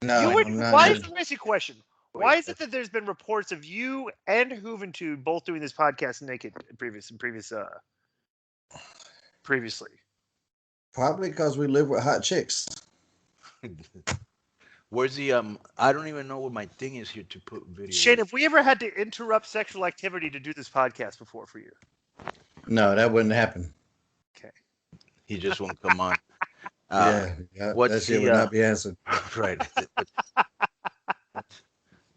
No, Let I'm me not. ask you a question. Why is it that there's been reports of you and Juventud both doing this podcast naked previously? Probably because we live with hot chicks. Where's the I don't even know what my thing is here to put video. Shane, have we ever had to interrupt sexual activity to do this podcast before for you? No, that wouldn't happen. Okay. He just won't come on. Yeah, what's that shit the would not be answered. right?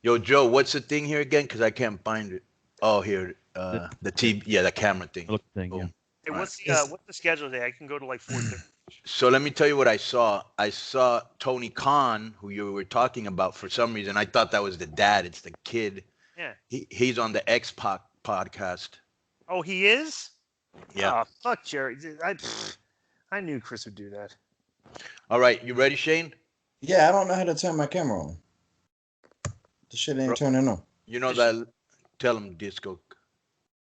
Yo, Joe, what's the thing here again? Because I can't find it. Oh, here, the TV, yeah, the camera thing. Look thing, Boom. Hey, All what's the schedule today? I can go to like 4:30. So let me tell you what I saw. I saw Tony Khan, who you were talking about. For some reason, I thought that was the dad. It's the kid. Yeah. He's on the X-Pac podcast. Oh, he is? Yeah. Oh, fuck Jerry. I knew Chris would do that. All right, you ready, Shane? Yeah, I don't know how to turn my camera on. The shit ain't turning on. You know that. Tell him, Disco.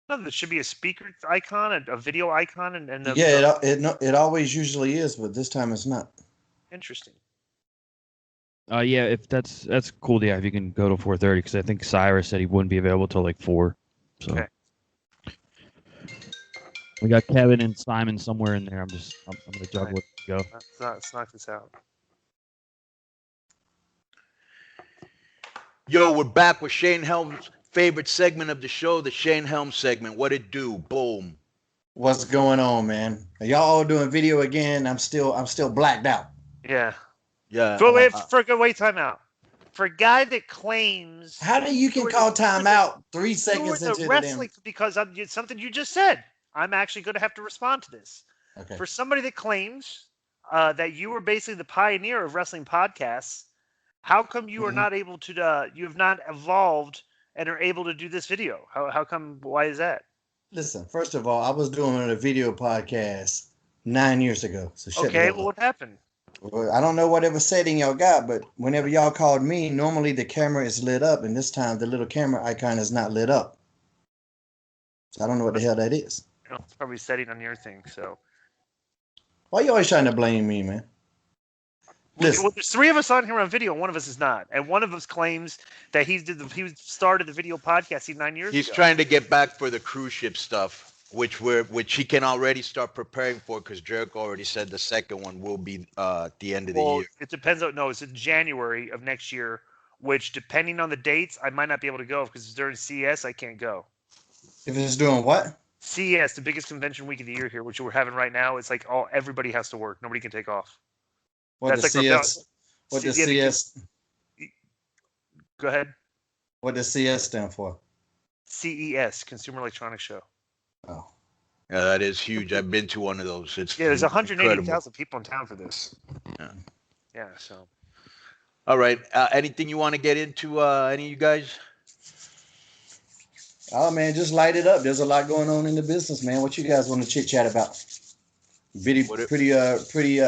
No, there should be a speaker icon, a video icon, and yeah, it always usually is, but this time it's not. Interesting. Yeah, if that's cool. Yeah, if you can go to 4:30, because I think Cyrus said he wouldn't be available till like 4. So okay. We got Kevin and Simon somewhere in there. I'm gonna juggle it to go. Let's knock this out. Yo, we're back with Shane Helms' favorite segment of the show, the Shane Helms segment. What it do? Boom. What's going on, man? Are y'all all doing video again? I'm still blacked out. Yeah. Yeah. Wait, time out. For a guy that claims, how do you can call time out 3 seconds into the wrestling because it's something you just said. I'm actually going to have to respond to this. Okay. For somebody that claims that you were basically the pioneer of wrestling podcasts, how come you are not able to? You have not evolved and are able to do this video. How come? Why is that? Listen, first of all, I was doing a video podcast 9 years ago. So okay, well, what happened? Well, I don't know whatever setting y'all got, but whenever y'all called me, normally the camera is lit up, and this time the little camera icon is not lit up. So I don't know what the hell that is. It's probably setting on your thing. So why you always trying to blame me, man? Listen. Well, there's 3 of us on here on video, and one of us is not, and one of us claims that he started the video podcast 9 years ago. He's trying to get back for the cruise ship stuff. Which he can already start preparing for, because Jericho already said the second one will be at the end of the year. It depends on it's in January of next year, which depending on the dates, I might not be able to go because during CES I can't go. If it's doing what? CES, the biggest convention week of the year here, which we're having right now, it's like everybody has to work. Nobody can take off. What does CS? What does CS? Go ahead. What does CS stand for? CES, Consumer Electronics Show. Oh. Yeah, that is huge. I've been to one of those. There's 180,000 people in town for this. Yeah. Yeah, so. All right. Anything you want to get into, any of you guys? Oh, man, just light it up. There's a lot going on in the business, man. What you guys want to chit-chat about? Pretty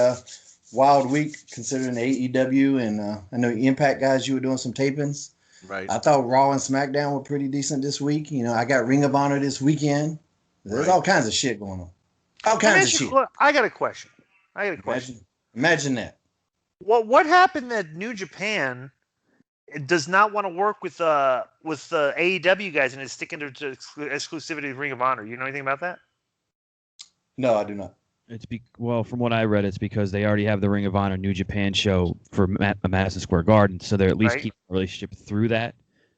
wild week considering the AEW, and I know Impact guys, you were doing some tapings. Right. I thought Raw and SmackDown were pretty decent this week. I got Ring of Honor this weekend. There's all kinds of shit going on. All kinds of shit. I got a question. Imagine that. Well, what happened that New Japan does not want to work with the AEW guys and is sticking to exclusivity of Ring of Honor? You know anything about that? No, I do not. From what I read, it's because they already have the Ring of Honor New Japan show for Madison Square Garden, so they're at least keeping a relationship through that.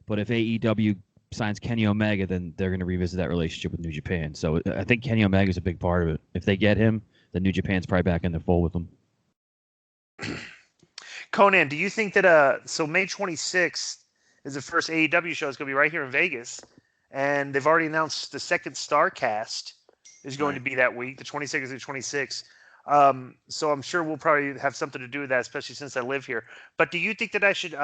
But if AEW signs Kenny Omega, then they're going to revisit that relationship with New Japan. So I think Kenny Omega is a big part of it. If they get him, then New Japan's probably back in the fold with them. Conan, do you think that so May 26th is the first AEW show? It's going to be right here in Vegas, and they've already announced the second StarCast is going to be that week, the 22nd through 26th. So I'm sure we'll probably have something to do with that, especially since I live here. But do you think that I should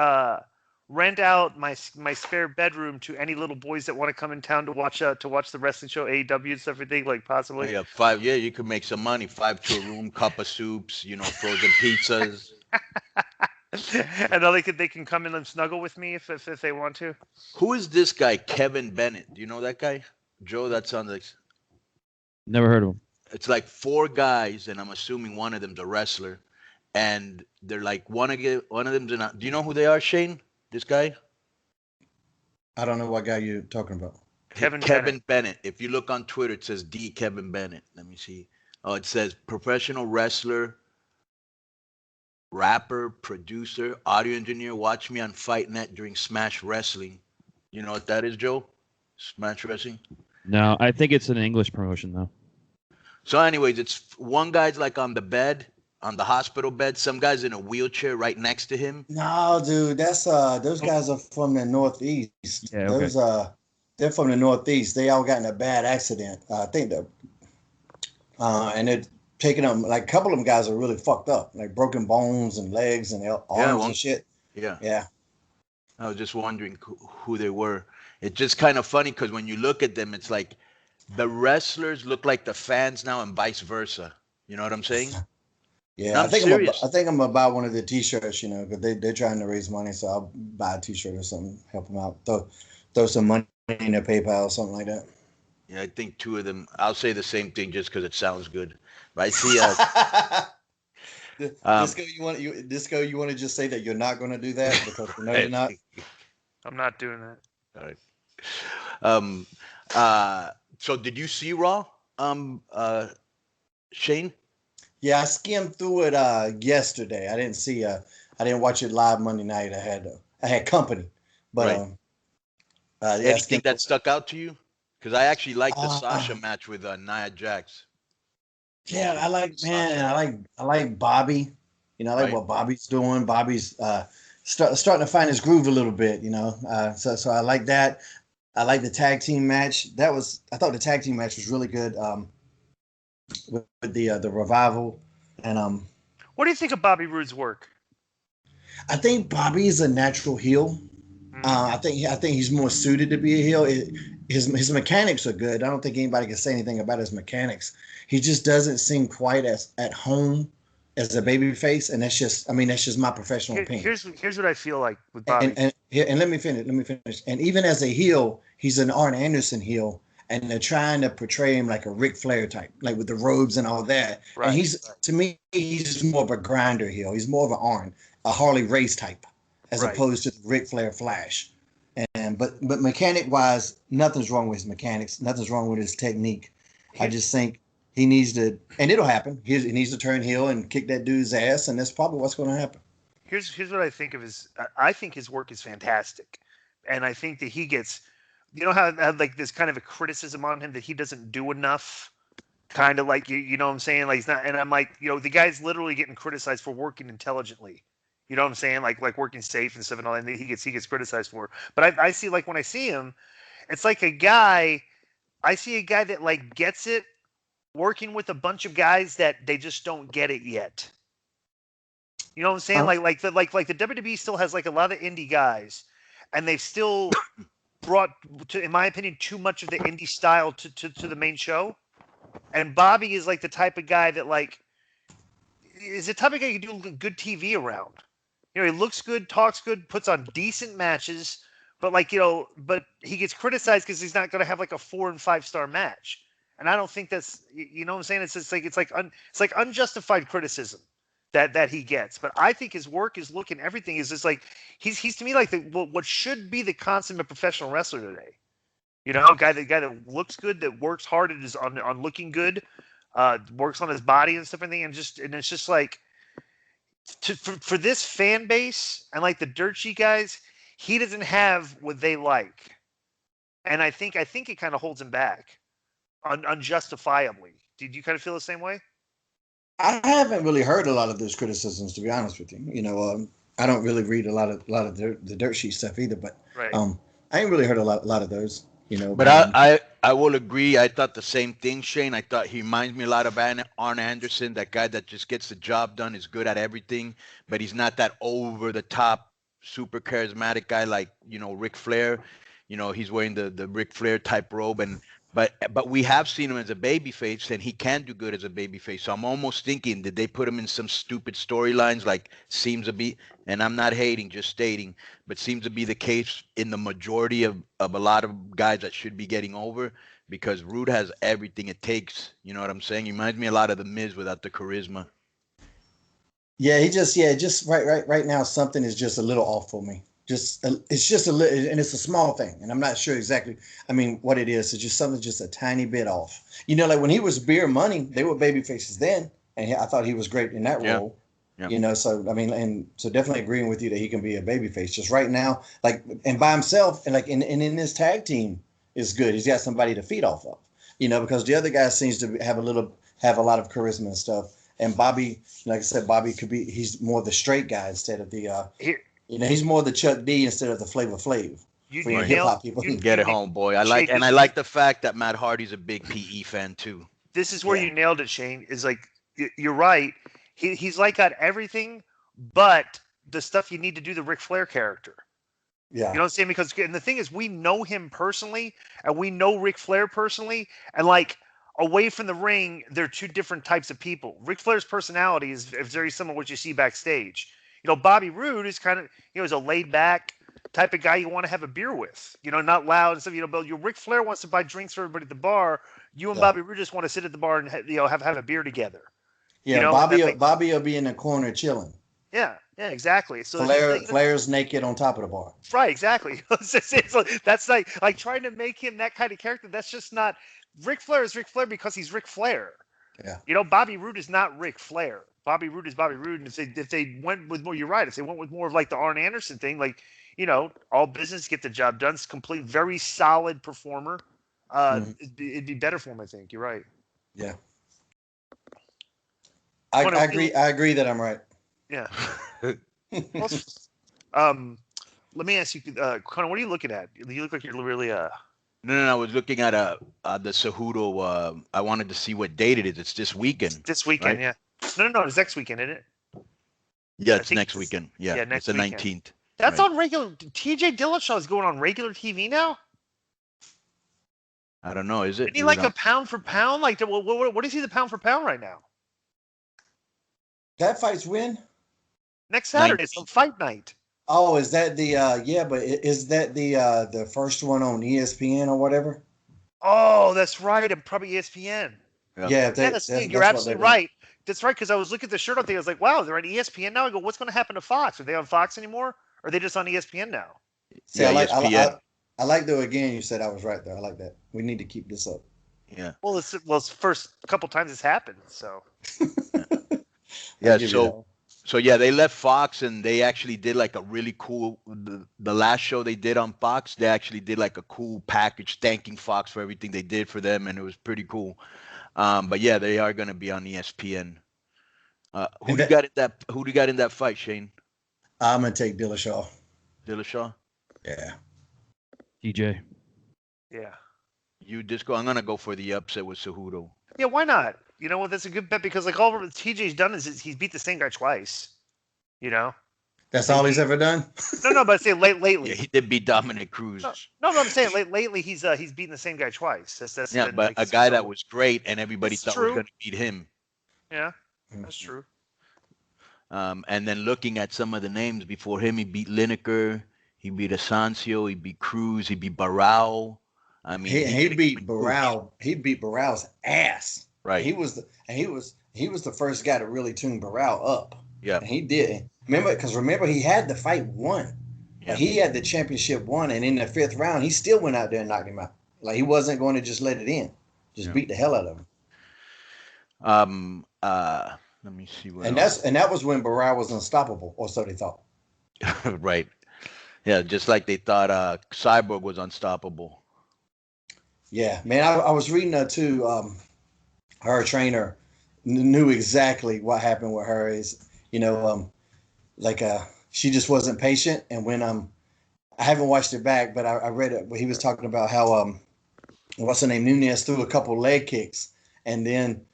rent out my spare bedroom to any little boys that want to come in town to watch the wrestling show, AEW and stuff, everything, like possibly? Yeah, 5. Yeah, you could make some money. 5 to a room, cup of soups, frozen pizzas. And then they can come in and snuggle with me if they want to. Who is this guy, Kevin Bennett? Do you know that guy, Joe? That's on the. Never heard of him. It's like 4 guys, and I'm assuming one of them's a wrestler, and they're like one of them's in. Do you know who they are, Shane? This guy. I don't know what guy you're talking about. Kevin Bennett. If you look on Twitter, it says D Kevin Bennett. Let me see. Oh, it says professional wrestler, rapper, producer, audio engineer. Watch me on Fight Net during Smash Wrestling. You know what that is, Joe? Smash Wrestling? No, I think it's an English promotion though. So, anyways, it's one guy's like on the bed, on the hospital bed. Some guy's in a wheelchair right next to him. No, dude, that's those guys are from the Northeast. Yeah, okay. Those they're from the Northeast. They all got in a bad accident. I think that and they're taking them, like a couple of them guys are really fucked up, like broken bones and legs and arms and shit. Yeah. Yeah. I was just wondering who they were. It's just kind of funny because when you look at them, it's like the wrestlers look like the fans now and vice versa. You know what I'm saying? Yeah, No, I think serious. I think I'm gonna buy one of the T-shirts, you know, because they're trying to raise money, so I'll buy a T-shirt or something, help them out, throw some money in their PayPal or something like that. Yeah, I think two of them. I'll say the same thing just because it sounds good. But I see. Disco, you want to just say that you're not going to do that because you know you're not. I'm not doing that. All right. So did you see Raw? Shane? Yeah, I skimmed through it yesterday. I didn't watch it live Monday night. I had company, but right. Anything that stuck out to you? Because I actually liked the Sasha match with Nia Jax. Yeah, I like Bobby. You know, I like what Bobby's doing. Bobby's starting to find his groove a little bit. You know, so I like that. I like the tag team match. I thought the tag team match was really good. With the revival and What do you think of Bobby Roode's work? I think Bobby is a natural heel. I think he's more suited to be a heel. His mechanics are good. I don't think anybody can say anything about his mechanics. He just doesn't seem quite as at home as a baby face, and that's just my professional opinion. Here's what I feel like with Bobby. And let me finish. And even as a heel, he's an Arn Anderson heel, and they're trying to portray him like a Ric Flair type, like with the robes and all that. Right. And to me, he's more of a grinder heel. He's more of an Arn, a Harley Race type, as opposed to the Ric Flair Flash. But mechanic wise, nothing's wrong with his mechanics. Nothing's wrong with his technique. I just think he needs to, and it'll happen. He needs to turn heel and kick that dude's ass, and that's probably what's going to happen. Here's what I think of his. I think his work is fantastic, and I think that he gets, you know how like there's kind of a criticism on him that he doesn't do enough, kind of like you know what I'm saying, like he's not. And I'm like, you know, the guy's literally getting criticized for working intelligently. You know what I'm saying, like working safe and stuff and all, and he gets criticized for. But I see, like when I see him, it's like a guy. I see a guy that like gets it, working with a bunch of guys that they just don't get it yet. You know what I'm saying? Like the WWE still has like a lot of indie guys, and they've still brought, in my opinion, too much of the indie style to the main show. And Bobby is like the type of guy that like is the type of guy you do good TV around. You know, he looks good, talks good, puts on decent matches, but like, you know, but he gets criticized because he's not going to have like a 4 and 5 star match. And I don't think that's, you know what I'm saying? It's like unjustified criticism that he gets. But I think his work, his look, and everything is just like he's to me like what should be the consummate professional wrestler today. You know, a guy that looks good, that works hard and is on looking good, works on his body and stuff and it's just like for this fan base and like the dirt sheet guys, he doesn't have what they like, and I think it kind of holds him back. Unjustifiably. Did you kind of feel the same way? I haven't really heard a lot of those criticisms, to be honest with you. You know, I don't really read a lot of the dirt sheet stuff either, but I ain't really heard a lot of those. You know, but I will agree. I thought the same thing, Shane. I thought he reminds me a lot of Arn Anderson, that guy that just gets the job done, is good at everything, but he's not that over the top, super charismatic guy like, you know, Ric Flair. You know, he's wearing the Ric Flair type robe, but we have seen him as a babyface, and he can do good as a babyface. So I'm almost thinking, did they put him in some stupid storylines, like seems to be, and I'm not hating, just stating, but seems to be the case in the majority of a lot of guys that should be getting over, because Roode has everything it takes. You know what I'm saying? He reminds me a lot of The Miz without the charisma. Yeah, just right now something is just a little off for me. It's just a little, and it's a small thing, and I'm not sure exactly. I mean, what it is. It's just something just a tiny bit off. Like when he was Beer Money, they were baby faces then, and I thought he was great in that role. Yeah. So I mean, and so definitely agreeing with you that he can be a baby face. Just right now, like, and by himself, and like in this tag team is good. He's got somebody to feed off of. Because the other guy seems to have a lot of charisma and stuff. And Bobby, like I said, Bobby he's more the straight guy instead of the he's more the Chuck D instead of the Flavor Flav. For your hip hop people. Get it home, boy. I like the fact that Matt Hardy's a big PE fan too. This is where you nailed it, Shane. Is like you're right. He's like got everything, but the stuff you need to do the Ric Flair character. Yeah. You know what I'm saying? Because and the thing is, we know him personally, and we know Ric Flair personally, and like away from the ring, they're two different types of people. Ric Flair's personality is very similar to what you see backstage. Bobby Roode is kind of, is a laid back type of guy you want to have a beer with, not loud and stuff. But Ric Flair wants to buy drinks for everybody at the bar. You and Bobby Roode just want to sit at the bar and have a beer together. Yeah, Bobby will be in the corner chilling. Yeah, exactly. So Flair's naked on top of the bar. Right, exactly. That's like trying to make him that kind of character. That's just not. Ric Flair is Ric Flair because he's Ric Flair. Yeah. Bobby Roode is not Ric Flair. Bobby Roode is Bobby Roode. And if they went with more, you're right. If they went with more of like the Arn Anderson thing, like, all business, get the job done. It's complete, very solid performer. It'd be better for him, I think. You're right. Yeah. I agree that I'm right. Yeah. Let me ask you, Connor, what are you looking at? You look like you're really No, I was looking at the Cejudo. I wanted to see what date it is. It's this weekend. This weekend, right? Yeah. No, it's next weekend, isn't it? Yeah, it's next weekend. Yeah, it's the 19th. That's on regular. TJ Dillashaw is going on regular TV now. I don't know. Is it? Isn't he like a pound for pound? Like, what is he the pound for pound right now? That fight's when? Next Saturday. It's on Fight Night. Oh, is that the but is that the first one on ESPN or whatever? Oh, that's right. And probably ESPN. Yeah, you're absolutely right. That's right, because I was looking at the shirt on thing. I was like, wow, they're on ESPN now. I go, what's going to happen to Fox? Are they on Fox anymore? Or are they just on ESPN now? See, ESPN. I like though. Again, you said I was right there. I like that. We need to keep this up. Yeah. Well, it's first couple times it's happened. So. Yeah. So yeah, they left Fox and they actually did like a really cool. The last show they did on Fox, they actually did like a cool package thanking Fox for everything they did for them, and it was pretty cool. But yeah, they are going to be on ESPN. Who do you got in that fight, Shane? I'm gonna take Dillashaw. Dillashaw? Yeah. DJ. Yeah. You just go. I'm gonna go for the upset with Cejudo. Yeah, why not? You know what? That's a good bet because like all TJ's done is he's beat the same guy twice. That's all he's ever done. No, but I say lately. Yeah, he did beat Dominic Cruz. No, I'm saying lately he's beaten the same guy twice. That's yeah, but a guy that was great and everybody thought was going to beat him. Yeah, that's true. And then looking at some of the names before him, he beat Lineker, he beat Asensio, he beat Cruz, he beat Barao. I mean, he beat Barao. He beat Barao's ass. Right. He was the first guy to really tune Barao up. Yeah. And he did. Remember he had the fight won. Yeah. Like he had the championship won, and in the 5th round, he still went out there and knocked him out. Like he wasn't going to just let it in. Just beat the hell out of him. Let me see what. And that was when Barao was unstoppable, or so they thought. Right. Yeah, just like they thought Cyborg was unstoppable. Yeah, man. I was reading too. Her trainer knew exactly what happened with her. She just wasn't patient. And when I haven't watched it back, but I read it. He was talking about how what's her name, Nunez threw a couple leg kicks and then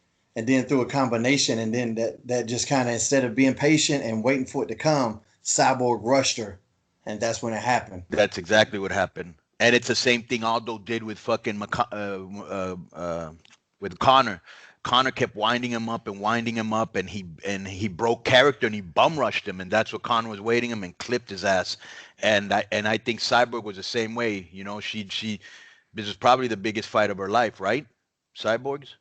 threw a combination, and then that just kind of, instead of being patient and waiting for it to come, Cyborg rushed her, and that's when it happened. That's exactly what happened, and it's the same thing Aldo did with fucking with Connor. Connor kept winding him up, and he broke character and he bum rushed him, and that's what Connor was waiting him and clipped his ass. And I think Cyborg was the same way. This is probably the biggest fight of her life, right? Cyborg's.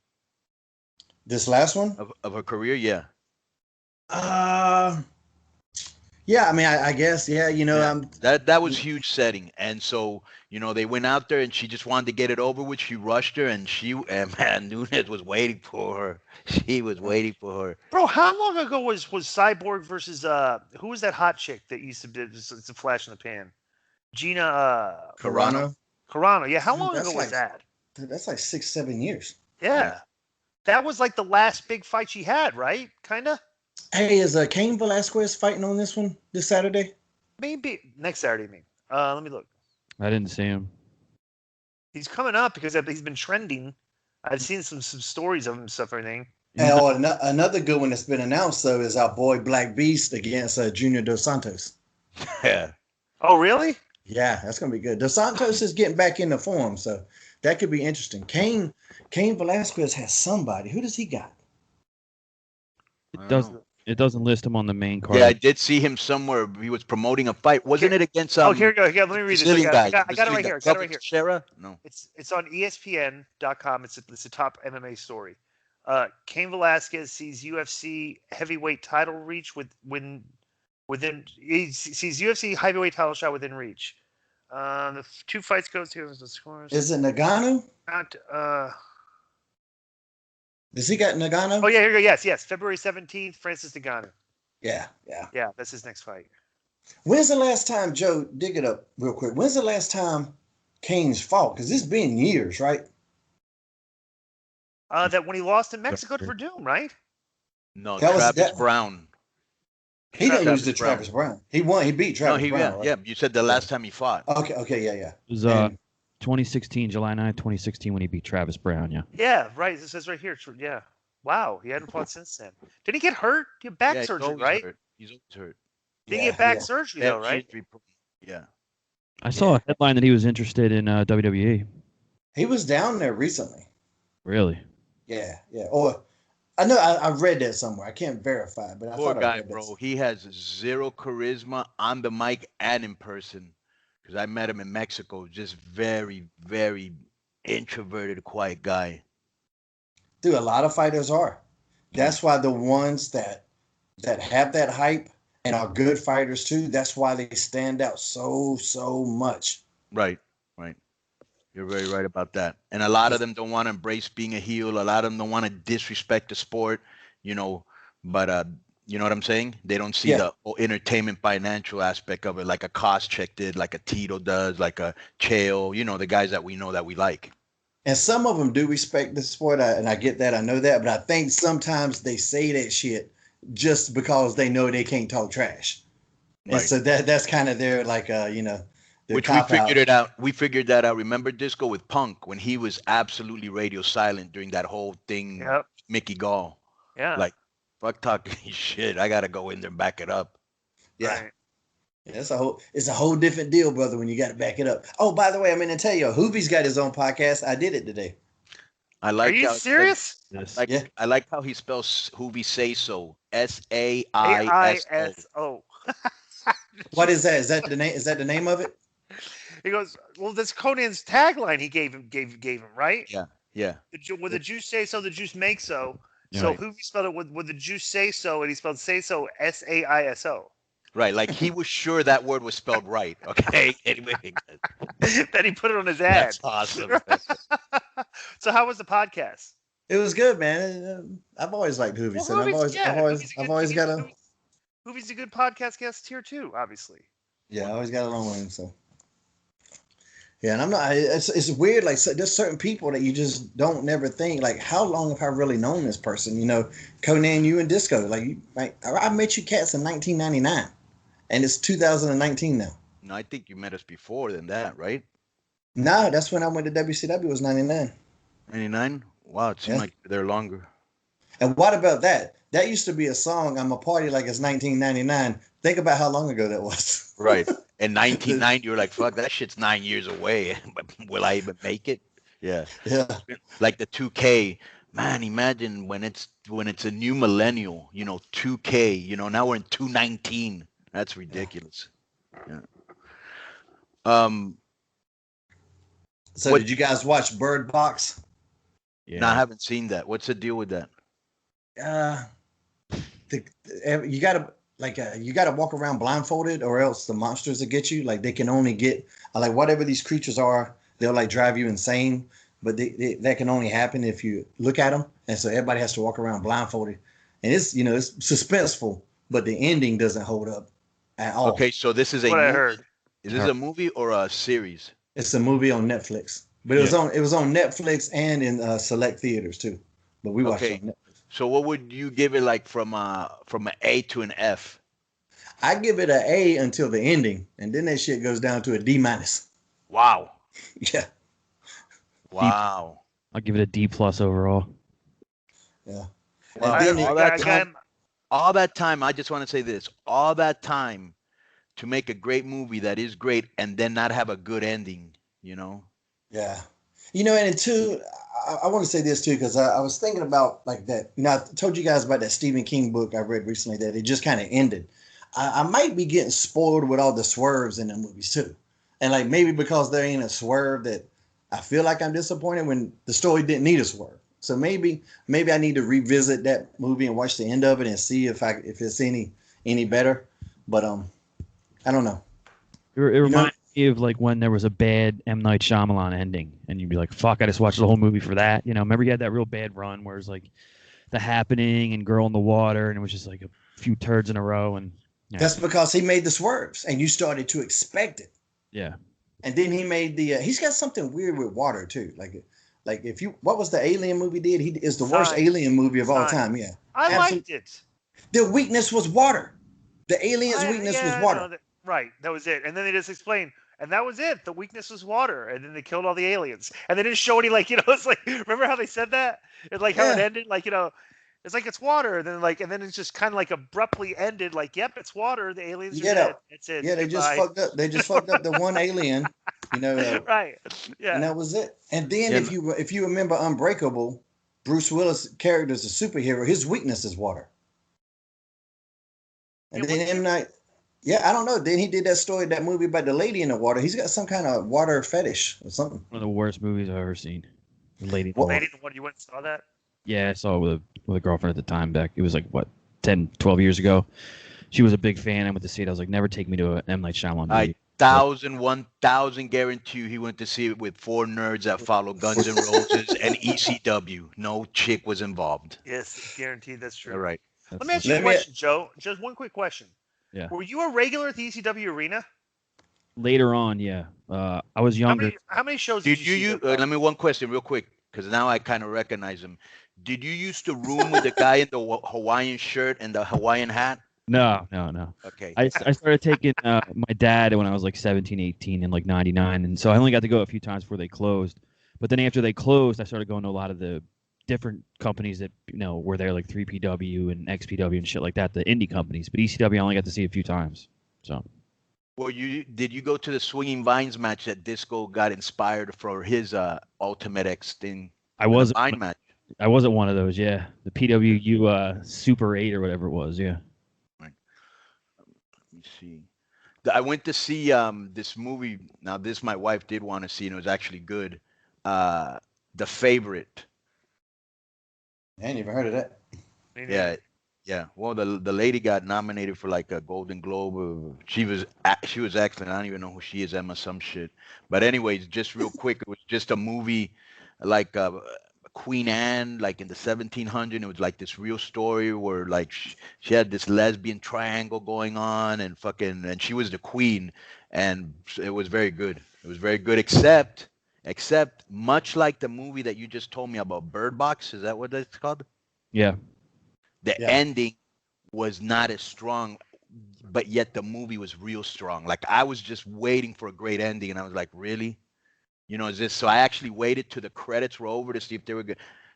This last one of her career, yeah. Yeah, I mean, I guess, yeah, that was huge setting, and so they went out there, and she just wanted to get it over with. She rushed her, and man, Nunez was waiting for her. She was waiting for her. Bro, how long ago was Cyborg versus who was that hot chick that used to do it's a flash in the pan? Gina Carano. Yeah, how long ago was that? That's like 6-7 years. Yeah. That was like the last big fight she had, right? Kinda. Hey, is Cain Velasquez fighting on this one this Saturday? Maybe next Saturday. Let me look. I didn't see him. He's coming up because he's been trending. I've seen some stories of him stuff, everything. And another good one that's been announced though is our boy Black Beast against Junior Dos Santos. Yeah. Oh, really? Yeah, that's gonna be good. Dos Santos is getting back into form, so that could be interesting. Cain Velasquez has somebody. Who does he got? It doesn't list him on the main card. Yeah, I did see him somewhere. He was promoting a fight. Wasn't it against here we go. Let me read this. I got it right here. Shera? No. It's on ESPN.com. It's a top MMA story. Cain Velasquez sees UFC heavyweight title reach within. He sees UFC heavyweight title shot within reach. The two fights go to the scores. Is it Nagano? Not. Does he got Nagano? Oh yeah, here we go. Yes. February 17th, Francis Ngannou. Yeah. Yeah, that's his next fight. When's the last time, Joe? Dig it up real quick. When's the last time Cain's fought? Because it's been years, right? That when he lost in Mexico to Verdum, right? No, Travis Brown. He didn't lose to Travis Brown. He won. He beat Travis Brown. Right? Yeah, you said the last time he fought. Okay, yeah. It was 2016, July 9th, 2016 when he beat Travis Brown, yeah. Yeah, right. It says right here. Yeah. Wow, he hadn't fought since then. Did he get hurt? He had back surgery, right? He's always hurt. Did he get back surgery, though, right? Yeah. I saw a headline that he was interested in WWE. He was down there recently. Really? Yeah. Or I know I read that somewhere. I can't verify, but I Poor thought guy, I read bro. that. He has zero charisma on the mic and in person. Because I met him in Mexico. Just very, very introverted, quiet guy. Dude, a lot of fighters are. That's why the ones that have that hype and are good fighters too, that's why they stand out so much. Right. You're very right about that. And a lot of them don't want to embrace being a heel. A lot of them don't want to disrespect the sport, but you know what I'm saying? They don't see the entertainment financial aspect of it like a Koscheck did, like a Tito does, like a Chael, the guys that we know that we like. And some of them do respect the sport, and I get that. I know that. But I think sometimes they say that shit just because they know they can't talk trash. Right. And so that's kind of their, like, which we figured it out. We figured that out. Remember Disco with Punk when he was absolutely radio silent during that whole thing, yep. Mickey Gall. Yeah. Like, fuck talking shit. I got to go in there and back it up. Yeah. Right. Yeah, it's a whole different deal, brother, when you got to back it up. Oh, by the way, I'm going to tell you, Hoovie's got his own podcast. I did it today. Are you serious? I like how he spells Hoovie Say So. SAISO. What is that? Is that the name? Is that the name of it? He goes, well, that's Conan's tagline he gave him, right? Yeah. With the juice say so, the juice makes so. Yeah, so right. Hoovie spelled it with the juice say so, and he spelled say so SAISO. Right, like he was sure that word was spelled right. Okay, anyway. Then he put it on his ad. That's awesome. So how was the podcast? It was good, man. I've always liked Hoovie. Well, so I've always got a. Hoovie's a good podcast guest here too, obviously. Yeah, I always got along with him. So. Yeah, and I'm not. It's weird. Like, there's certain people that you just don't never think. Like, how long have I really known this person? Conan, you and Disco. Like I met you cats in 1999, and it's 2019 now. No, I think you met us before than that, right? No, that's when I went to WCW. It was 99. 99? Wow, it seemed like they're longer. And what about that? That used to be a song. I'm a party like it's 1999. Think about how long ago that was. Right. In 1990, you're like, fuck, that shit's 9 years away. Will I even make it? Yeah. Like the 2K. Man, imagine when it's a new millennial, 2K, now we're in 219. That's ridiculous. Yeah. So did you guys watch Bird Box? Yeah. No, I haven't seen that. What's the deal with that? you gotta walk around blindfolded, or else the monsters will get you. Like they can only get like whatever these creatures are, they'll like drive you insane. But that can only happen if you look at them, and so everybody has to walk around blindfolded. And it's it's suspenseful, but the ending doesn't hold up at all. Okay, so this is a what movie. I heard. Is this a movie or a series? It's a movie on Netflix, but it was on Netflix and in select theaters too. But we watched it on Netflix. So what would you give it like from an A to an F? I give it an A until the ending, and then that shit goes down to a D-. Wow. Yeah. Wow. I'll give it a D+ overall. Yeah. Well, all that time, I just want to say this. All that time to make a great movie that is great and then not have a good ending, Yeah. And two, I want to say this too, because I was thinking about like that. I told you guys about that Stephen King book I read recently that it just kind of ended. I might be getting spoiled with all the swerves in the movies too. And like maybe because there ain't a swerve that I feel like I'm disappointed when the story didn't need a swerve. So maybe I need to revisit that movie and watch the end of it and see if it's any better. But I don't know. It reminds me of like when there was a bad M. Night Shyamalan ending, and you'd be like, "Fuck! I just watched the whole movie for that." Remember you had that real bad run where it was like The Happening and Girl in the Water, and it was just like a few turds in a row. And that's because he made the swerves, and you started to expect it. Yeah. And then he made he's got something weird with water too. Like what was the Alien movie did? He is the worst Alien movie of all time. Yeah. I liked it. The weakness was water. The alien's weakness was water. No, right. That was it. And then they just explained, and that was it. The weakness was water. And then they killed all the aliens. And they didn't show any it's like, remember how they said that? It's like how it ended? Like, it's like it's water. And then it's just kind of like abruptly ended. Like, yep, it's water. The aliens are dead. It's it. Yeah, they just fucked up. They just fucked up the one alien. Right. Yeah. And that was it. And then if you remember Unbreakable, Bruce Willis' character is a superhero. His weakness is water. And then M. Night, I don't know. Then he did that movie about the lady in the water. He's got some kind of water fetish or something. One of the worst movies I've ever seen. The Lady in the Water. You went and saw that? Yeah, I saw it with a girlfriend at the time back. It was like, 10, 12 years ago. She was a big fan. I went to see it. I was like, never take me to an M. Night Shyamalan movie. 1,000 guarantee you he went to see it with 4 nerds that follow Guns N' Roses and ECW. No chick was involved. Yes, guaranteed that's true. All right. Let me ask you a question, Joe. Just one quick question. Yeah. Were you a regular at the ECW arena? Later on, yeah. I was younger. How many shows did you see? Let me one question real quick, because now I kind of recognize him. Did you used to room with the guy in the Hawaiian shirt and the Hawaiian hat? No. Okay. I started taking my dad when I was like 17, 18 in like 99. And so I only got to go a few times before they closed. But then after they closed, I started going to a lot of the different companies that, were there, like 3PW and XPW and shit like that, the indie companies. But ECW, I only got to see a few times. So. Well, did you go to the Swinging Vines match that Disco got inspired for his Ultimate X thing? I wasn't. Vine match. I wasn't one of those, yeah. The PWU Super 8 or whatever it was, yeah. Right. Let me see. I went to see this movie. Now, this my wife did want to see, and it was actually good. The Favorite. I ain't even heard of that. Yeah. Well, the lady got nominated for like a Golden Globe. She was excellent. I don't even know who she is, Emma some shit. But anyways, just real quick, it was just a movie like Queen Anne, like in the 1700s. It was like this real story where like she had this lesbian triangle going on and she was the queen, and it was very good. It was very good, except much like the movie that you just told me about, Bird Box. Is that what it's called? Yeah. The ending was not as strong, but yet the movie was real strong. Like I was just waiting for a great ending, and I was like, really? Is this? So I actually waited till the credits were over to see if there were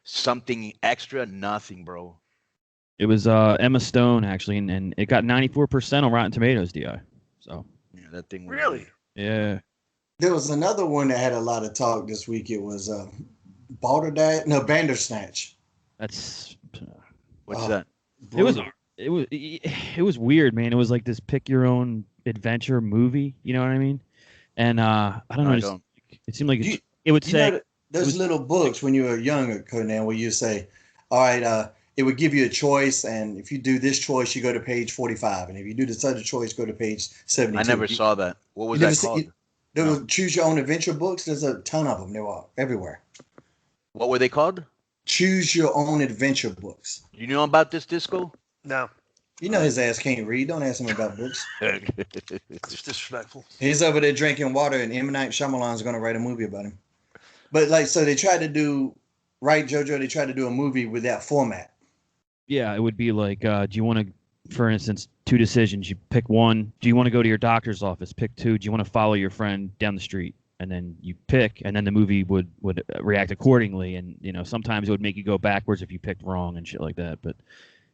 something extra. Nothing, bro. It was Emma Stone actually, and it got 94% on Rotten Tomatoes, Di. So yeah, that thing. Was really? Yeah. There was another one that had a lot of talk this week. It was Bandersnatch. That's what's that? It was weird, man. It was like this pick your own adventure movie. You know what I mean? And I don't know. It seemed like it would say those little books when you were younger, Conan, where you say, all right, it would give you a choice, and if you do this choice, you go to page 45, and if you do this other choice, go to page 72. I never saw that. What was that called? There was Choose Your Own Adventure books. There's a ton of them. They were everywhere. What were they called? Choose Your Own Adventure books. You know about this, Disco? No. You know his ass can't read. Don't ask him about books. It's disrespectful. He's over there drinking water, and M. Night Shyamalan's going to write a movie about him. But like, so they tried to do, right, JoJo? They tried to do a movie with that format. Yeah, it would be like, do you want to, for instance, 2 decisions. You pick one. Do you want to go to your doctor's office? Pick 2. Do you want to follow your friend down the street? And then you pick, and then the movie would react accordingly. And you know, sometimes it would make you go backwards if you picked wrong and shit like that. But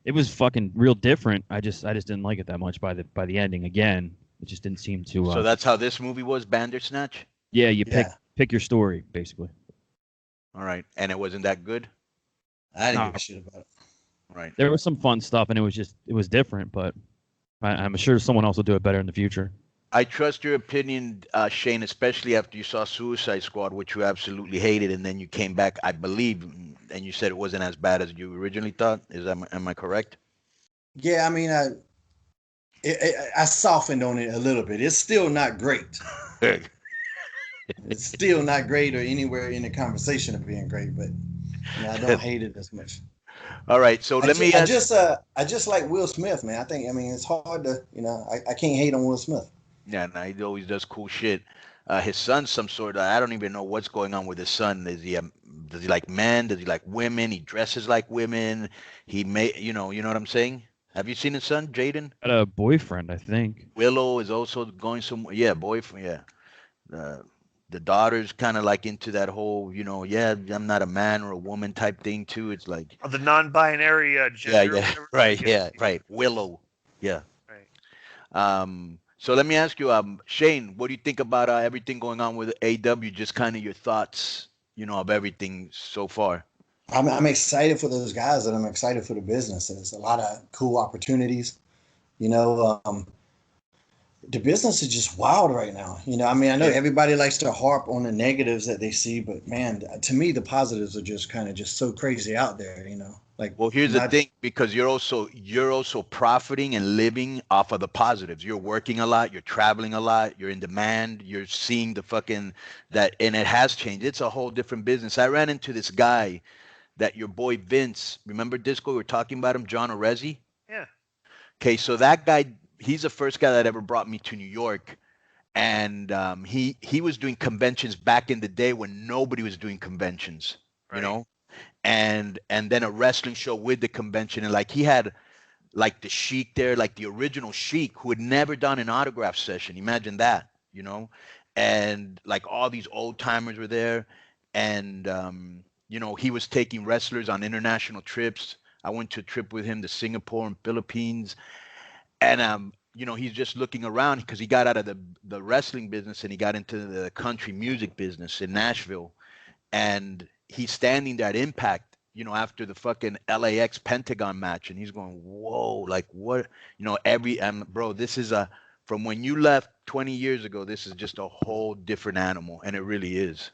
it was fucking real different. I just didn't like it that much by the ending. Again, it just didn't seem to. So that's how this movie was, Bandersnatch? Yeah, you pick your story basically. All right, and it wasn't that good. I didn't give a shit about it. Right. There was some fun stuff, and it was different, but I'm sure someone else will do it better in the future. I trust your opinion, Shane, especially after you saw Suicide Squad, which you absolutely hated, and then you came back, I believe, and you said it wasn't as bad as you originally thought. Am I correct? Yeah, I mean, I softened on it a little bit. It's still not great. It's still not great or anywhere in the conversation of being great, but you know, I don't hate it as much. All right, so let me ask. I just like Will Smith, man. I mean, it's hard to, you know, I can't hate on Will Smith. Yeah, no, he always does cool shit. His son's some sort of, I don't even know what's going on with his son. Does he like men? Does he like women? He dresses like women. He may, you know what I'm saying? Have you seen his son, Jaden? Got a boyfriend, I think. Willow is also going somewhere. Yeah, boyfriend. Yeah. The daughter's kind of like into that whole, you know, yeah, I'm not a man or a woman type thing too. It's like the non-binary gender. Yeah, right, yeah, right. Willow, yeah. Right. So let me ask you, Shane, what do you think about everything going on with AW? Just kind of your thoughts, you know, of everything so far. I'm excited for those guys, and I'm excited for the businesses. A lot of cool opportunities, you know. The business is just wild right now. You know, I mean, I know everybody likes to harp on the negatives that they see, but man, to me, the positives are just kind of just so crazy out there, you know. Like, well, here's the thing, because you're also profiting and living off of the positives. You're working a lot, you're traveling a lot, you're in demand, you're seeing the fucking that, and it has changed. It's a whole different business. I ran into this guy that your boy Vince, remember Disco? We were talking about him, John Orezi? Yeah. Okay, so that guy, he's the first guy that ever brought me to New York, and he was doing conventions back in the day when nobody was doing conventions, right. You know, and then a wrestling show with the convention, and like he had like the Sheik there, like the original Sheik who had never done an autograph session. Imagine that, you know, and like all these old timers were there, and you know, he was taking wrestlers on international trips. I went to a trip with him to Singapore and Philippines. And, you know, he's just looking around because he got out of the wrestling business and he got into the country music business in Nashville. And he's standing there at Impact, you know, after the fucking LAX Pentagon match. And he's going, whoa, like what, you know, bro, this is from when you left 20 years ago, this is just a whole different animal. And it really is.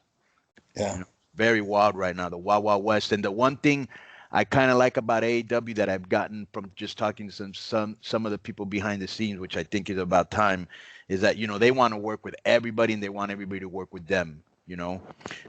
Yeah. You know, very wild right now, the Wild Wild West. And the one thing I kind of like about AEW that I've gotten from just talking to some of the people behind the scenes, which I think is about time, is that, you know, they want to work with everybody and they want everybody to work with them, you know,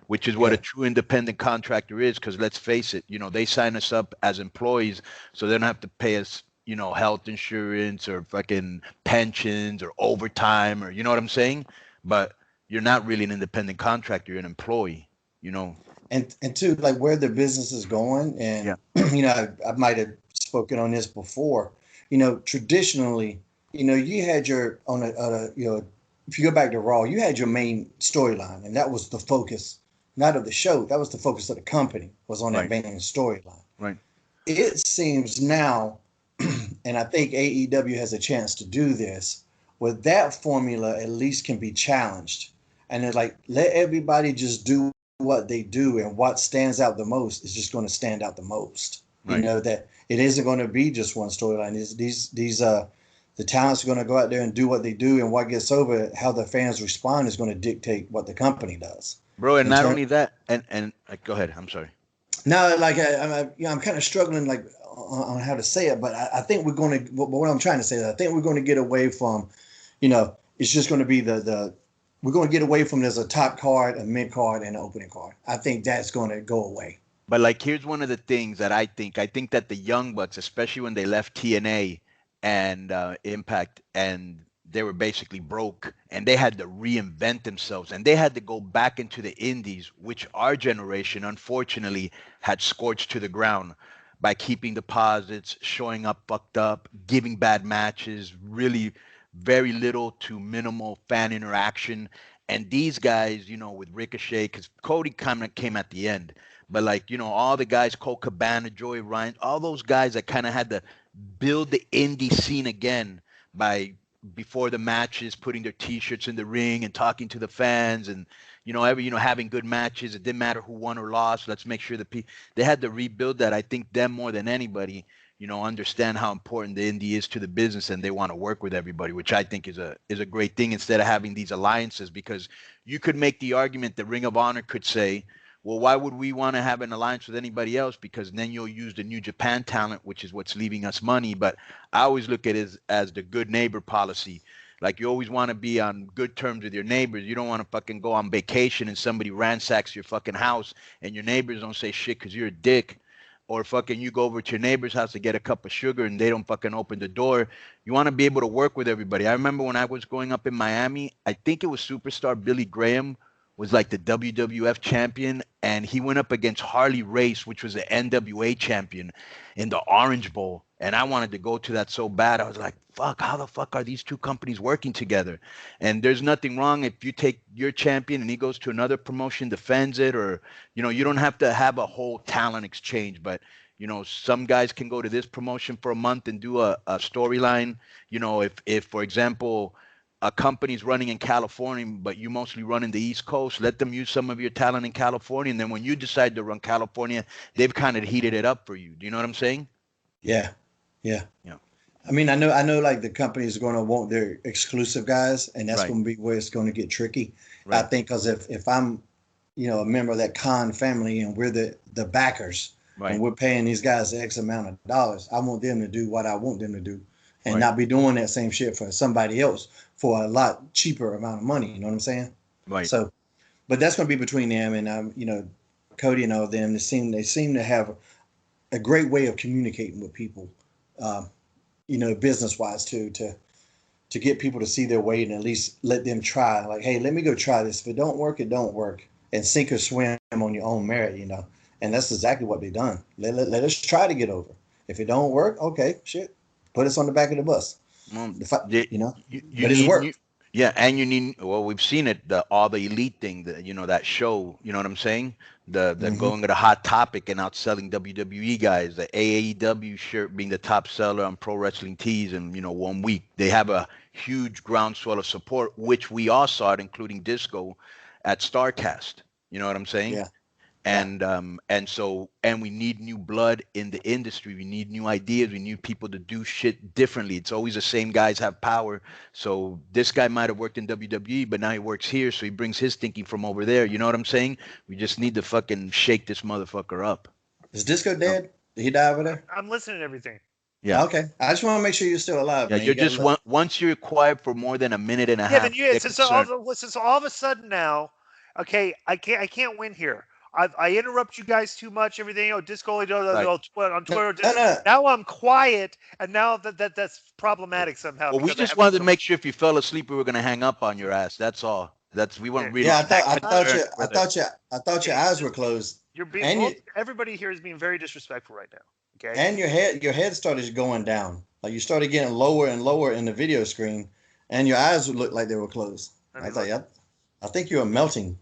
which is what a true independent contractor is. Because let's face it, you know, they sign us up as employees, so they don't have to pay us, you know, health insurance or fucking pensions or overtime or, you know what I'm saying? But you're not really an independent contractor, you're an employee, you know. And two, like where the business is going, and you know, I might have spoken on this before. You know, traditionally, you know, you had your you know, if you go back to Raw, you had your main storyline, and that was the focus, not of the show. That was the focus of the company, was on that main storyline. Right. It seems now, and I think AEW has a chance to do this, where that formula at least can be challenged, and it's like let everybody just do what they do, and what stands out the most is just going to stand out the most. Right. You know, that it isn't going to be just one storyline. These the talents are going to go out there and do what they do, and what gets over, how the fans respond is going to dictate what the company does. Bro, and not only that, and go ahead. I'm sorry. No, like I'm kind of struggling like on how to say it, but I think we're going to. What I'm trying to say is, I think we're going to get away from, it's just going to be we're going to get away from there's a top card, a mid card, and an opening card. I think that's going to go away. But like, here's one of the things that I think that the Young Bucks, especially when they left TNA and Impact, and they were basically broke, and they had to reinvent themselves, and they had to go back into the indies, which our generation, unfortunately, had scorched to the ground by keeping deposits, showing up fucked up, giving bad matches, really very little to minimal fan interaction. And these guys, with Ricochet, because Cody kind of came at the end, but like, all the guys, Cole Cabana, Joey Ryan, all those guys that kind of had to build the indie scene again by, before the matches, putting their T-shirts in the ring and talking to the fans, and having good matches. It didn't matter who won or lost. Let's make sure they had to rebuild that. I think them more than anybody, understand how important the indie is to the business, and they want to work with everybody, which I think is a great thing, instead of having these alliances. Because you could make the argument that Ring of Honor could say, well, why would we want to have an alliance with anybody else? Because then you'll use the New Japan talent, which is what's leaving us money. But I always look at it as the good neighbor policy. Like, you always want to be on good terms with your neighbors. You don't want to fucking go on vacation and somebody ransacks your fucking house and your neighbors don't say shit because you're a dick. Or fucking you go over to your neighbor's house to get a cup of sugar and they don't fucking open the door. You want to be able to work with everybody. I remember when I was growing up in Miami, I think it was superstar Billy Graham was like the WWF champion, and he went up against Harley Race, which was the NWA champion, in the Orange Bowl. And I wanted to go to that so bad. I was like, fuck, how the fuck are these two companies working together? And there's nothing wrong if you take your champion and he goes to another promotion, defends it, or, you don't have to have a whole talent exchange. But, some guys can go to this promotion for a month and do a storyline. If, for example, a company's running in California, but you mostly run in the East Coast, let them use some of your talent in California. And then when you decide to run California, they've kind of heated it up for you. Do you know what I'm saying? Yeah. I mean, I know like the companies are going to want their exclusive guys, and that's going to be where it's going to get tricky. Right. I think because if I'm, a member of that Khan family and we're the backers, and we're paying these guys X amount of dollars, I want them to do what I want them to do, and not be doing that same shit for somebody else for a lot cheaper amount of money. You know what I'm saying? Right. So, but that's going to be between them and Cody and all of them. They seem to have a great way of communicating with people, business wise too, to get people to see their way and at least let them try. Like, hey, let me go try this. If it don't work, it don't work, and sink or swim on your own merit. And that's exactly what they done. Let us try to get over. If it don't work, okay, shit, put us on the back of the bus. But it's work. Yeah, and you need. Well, we've seen it. All the elite thing. That show. You know what I'm saying? The going to the Hot Topic and outselling WWE guys. The AEW shirt being the top seller on Pro Wrestling Tees in 1 week. They have a huge groundswell of support, which we all saw it, including Disco, at StarCast. You know what I'm saying? Yeah. And we need new blood in the industry. We need new ideas. We need people to do shit differently. It's always the same guys have power. So this guy might have worked in WWE, but now he works here, so he brings his thinking from over there. You know what I'm saying? We just need to fucking shake this motherfucker up. Is Disco dead? Did he die over there? I'm listening to everything. Yeah. Okay. I just want to make sure you're still alive. Yeah, man. you're just once you're quiet for more than a minute and a half. Yeah, then since all of a sudden now, okay, I can't win here. I interrupt you guys too much. Everything, Disco on Twitter. Now I'm quiet, and now that's problematic somehow. Well, we just wanted to make sure if you fell asleep, we were going to hang up on your ass. That's all. We weren't really. Yeah, I thought your eyes were closed. Everybody here is being very disrespectful right now. Okay. And your head started going down. Like you started getting lower and lower in the video screen, and your eyes would look like they were closed. I think you were melting.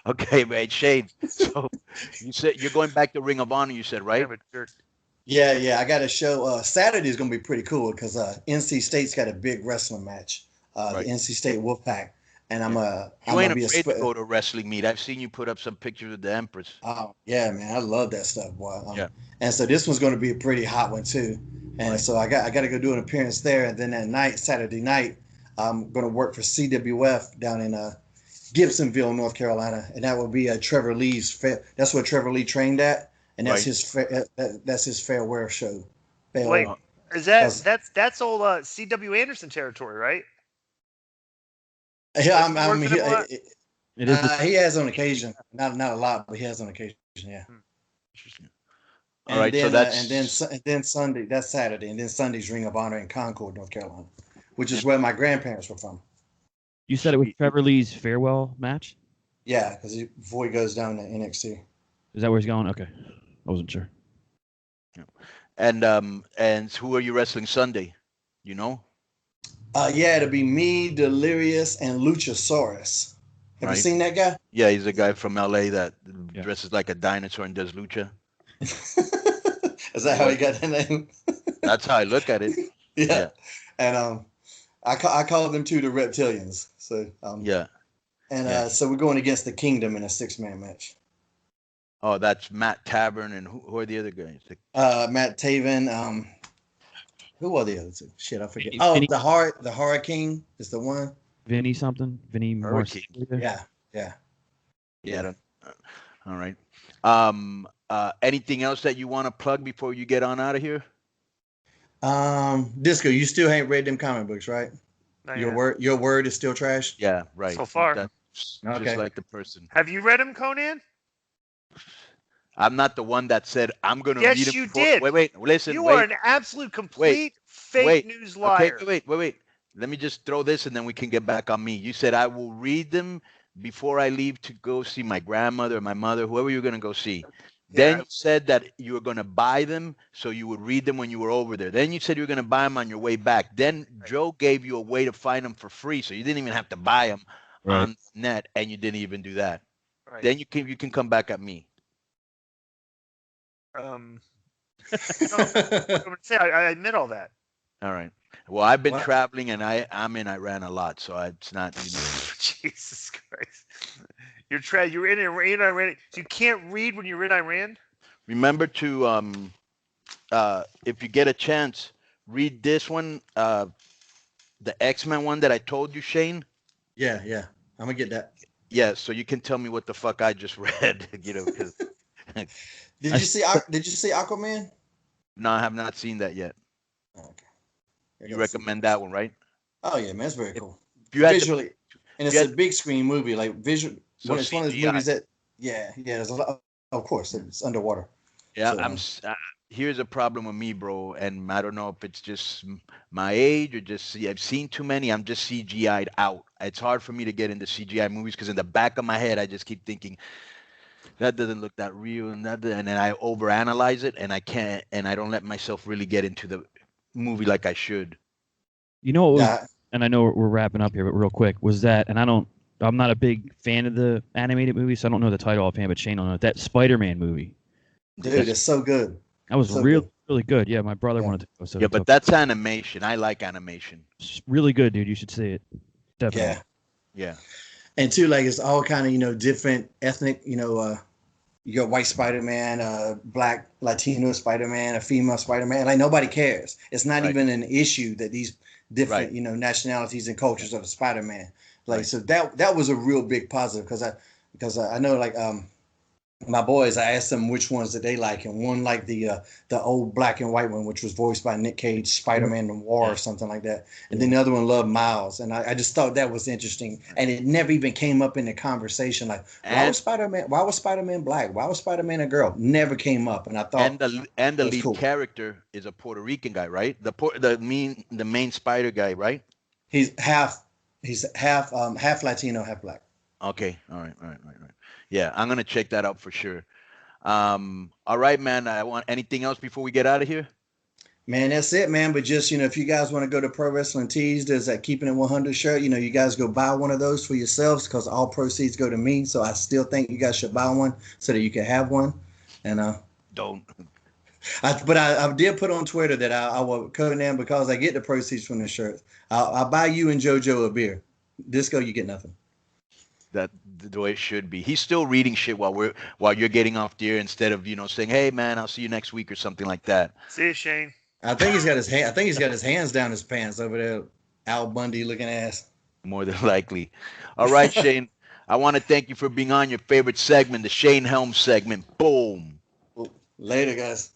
Okay, man, Shane. So you said you're going back to Ring of Honor. You said, right? Yeah. I got a show. Saturday is gonna be pretty cool because NC State's got a big wrestling match. The NC State Wolfpack, and I'm ain't afraid to go to wrestling meet. I've seen you put up some pictures of the Empress. Oh yeah, man, I love that stuff, boy. And so this one's gonna be a pretty hot one too. And so I got to go do an appearance there, and then that night, Saturday night, I'm gonna work for CWF down in Gibsonville, North Carolina, and that will be Trevor Lee's. That's where Trevor Lee trained at, and that's that's his farewell show. Wait, is that's old C.W. Anderson territory, right? Yeah, he has on occasion, not a lot, but he has on occasion. Yeah. Interesting. And all right, then, so that's and then Sunday, that's Saturday, and then Sunday's Ring of Honor in Concord, North Carolina, which is where my grandparents were from. You said it was Trevor Lee's farewell match? Yeah, because before he goes down to NXT. Is that where he's going? Okay, I wasn't sure. Yeah. And who are you wrestling Sunday? You know? Yeah, it'll be me, Delirious, and Luchasaurus. Have you seen that guy? Yeah, he's a guy from LA that dresses like a dinosaur and does lucha. Is that how he got the name? That's how I look at it. Yeah. And I call them the Reptilians. So so we're going against the Kingdom in a 6-man match. Oh, that's Matt Tavern and who are the other guys? Matt Taven. Who are the other two? Shit, I forget. Vinny, the Hurricane is the one. Vinny something. Vinny Morse. Yeah. All right. Anything else that you want to plug before you get on out of here? Disco, you still ain't read them comic books, right? Your word is still trash? Yeah, right. So far. That's just like the person. Have you read them, Conan? I'm not the one that said I'm going to read them. Yes, you did. Wait, listen. You are an absolute complete fake news liar. Okay, wait. Let me just throw this and then we can get back on me. You said I will read them before I leave to go see my grandmother or my mother, whoever you're going to go see. Then you said that you were going to buy them, so you would read them when you were over there. Then you said you were going to buy them on your way back. Then Joe gave you a way to find them for free, so you didn't even have to buy them on the net, and you didn't even do that. Right. Then you can come back at me. I'm gonna say I admit all that. All right. Well, I've been traveling, and I'm in Iran a lot, so it's not. Jesus Christ. You're in Iran. So you can't read when you're in Iran? Remember to if you get a chance, read this one, the X-Men one that I told you, Shane. Yeah. I'm gonna get that. Yeah, so you can tell me what the fuck I just read, because Did you see Aquaman? No, I have not seen that yet. Okay. You recommend that one, right? Oh yeah, man, it's very cool. Visually, and it's a big screen movie, like visual. So it's one of those movies that, there's a lot. Of course, it's underwater. Yeah, so, here's a problem with me, bro, and I don't know if it's just my age or just I've seen too many. I'm just CGI'd out. It's hard for me to get into CGI movies because in the back of my head, I just keep thinking that doesn't look that real, and then I overanalyze it, and I can't, and I don't let myself really get into the movie like I should. You know what was, and I know we're wrapping up here, but real quick, was that, and I'm not a big fan of the animated movie, so I don't know the title offhand, but Shane will know that Spider-Man movie. Dude, it's so good. That was really good. Yeah, my brother wanted to go. So but that's animation. I like animation. It's really good, dude. You should see it. Definitely. Yeah. And too, like, it's all kind of, different ethnic, you got white Spider-Man, black Latino Spider-Man, a female Spider-Man. Like, nobody cares. It's not even an issue that these different, nationalities and cultures of the Spider-Man. Like, so that was a real big positive because I know, like, my boys, I asked them which ones that they like, and one liked the old black and white one, which was voiced by Nick Cage, Spider-Man Noir or something like that. And then the other one loved Miles, and I just thought that was interesting. And it never even came up in the conversation, like, why was Spider-Man black? Why was Spider-Man a girl? Never came up, and I thought. And the lead character is a Puerto Rican guy, right? The main Spider guy, right? He's half Latino, half black. Okay, all right. Yeah, I'm gonna check that out for sure. All right, man. I want anything else before we get out of here? Man, that's it, man. But just, if you guys want to go to Pro Wrestling Tees, there's that Keeping It 100 shirt. You guys go buy one of those for yourselves because all proceeds go to me. So I still think you guys should buy one so that you can have one. And don't. But I did put on Twitter that I will cut in because I get the proceeds from the shirts. I'll buy you and JoJo a beer. Disco, you get nothing. That the way it should be. He's still reading shit while you're getting off the air instead of saying, "Hey man, I'll see you next week" or something like that. See you, Shane. I think he's got his hands down his pants over there. Al Bundy looking ass. More than likely. All right, Shane. I want to thank you for being on your favorite segment, the Shane Helms segment. Boom. Later, guys.